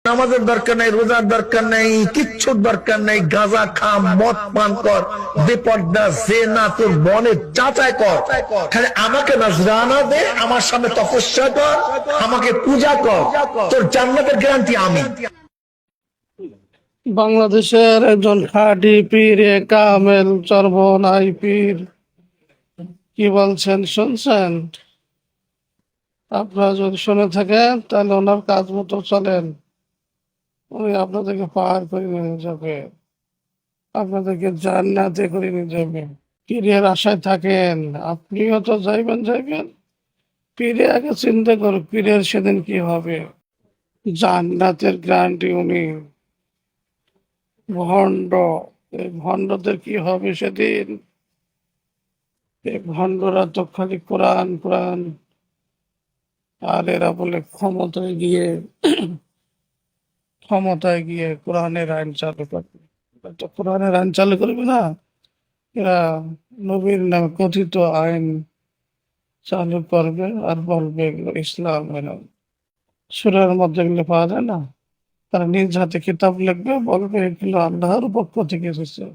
নামাজের দরকার নাই, রোজার দরকার নাই, কিচ্ছুর দরকার নাই। গাঁজা খা, মদ পান কর, বেপর্দা জেনা তোর বোনের চাচাই কর, খালি আমাকে নজরানা দে, আমার সামনে তপস্যা কর, আমাকে পূজা কর, তোর জান্নাতের গ্যারান্টি আমি। বাংলাদেশের একজন খাঁটি পীর কামেল চর্বনাই পীর কি বলছেন শুনছেন? আপনারা যদি শুনে থাকেন তাহলে ওনার কাজ মতো চলেন, উনি আপনাদেরকে পার করে নিয়ে যাবে, আপনাদেরকে জান্নাতে করে নিয়ে যাবে। পীরের আশায় থাকেন, আপনিও তো যাইবেন। পীরে আগে চিন্তা করুন পীরের সেদিন কি হবে। জান্নাতের গ্যারান্টি উনি। ভণ্ড, এই ভণ্ডদের কি হবে সেদিন? এই ভণ্ডরা তো খালি কোরআন কোরআন, আর এরা বলে ক্ষমতায় গিয়ে কোরআনের আইন চালু করবে। তো কোরআনের আইন চালু করবে না, এরা নবীর নামে কথিত আইন চালু করবে আর বলবে এগুলো ইসলাম এলাম। সূরার মধ্যে এগুলো পাওয়া যায় না? তারা নিজ হাতে কিতাব লিখবে, বলবে এগুলো আল্লাহর পক্ষ থেকে এসেছে।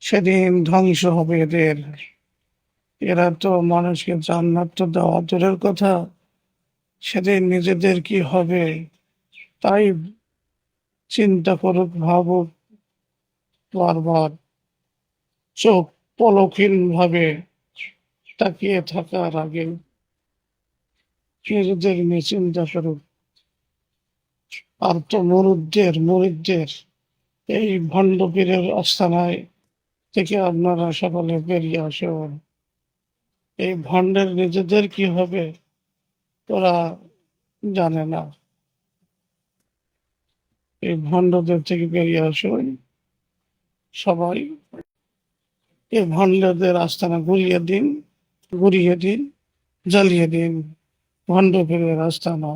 সেদিন ধ্বংস হবে এদের। এরা তো মানুষকে জান্নাত তো দেওয়া দূরের কথা, সেদিন নিজেদের কি হবে তাই চিন্তা করুক, ভাবুক বারবার। চোখ পলকহীন ভাবে তাকিয়ে থাকার আগে নিজেদের নিয়ে চিন্তা করুক। আর তো মুরিদদের এই ভণ্ড পীরের আস্তানায় থেকে আপনারা সকলে বেরিয়ে আসুন। এই ভণ্ডের নিজেদের কি হবে ওরা জানে না। এই ভণ্ডদের থেকে বেরিয়ে আসুন সবাই। এই ভণ্ডদের আস্তানা ঘুরিয়ে দিন, জ্বালিয়ে দিন ভণ্ড পীরের আস্তানা।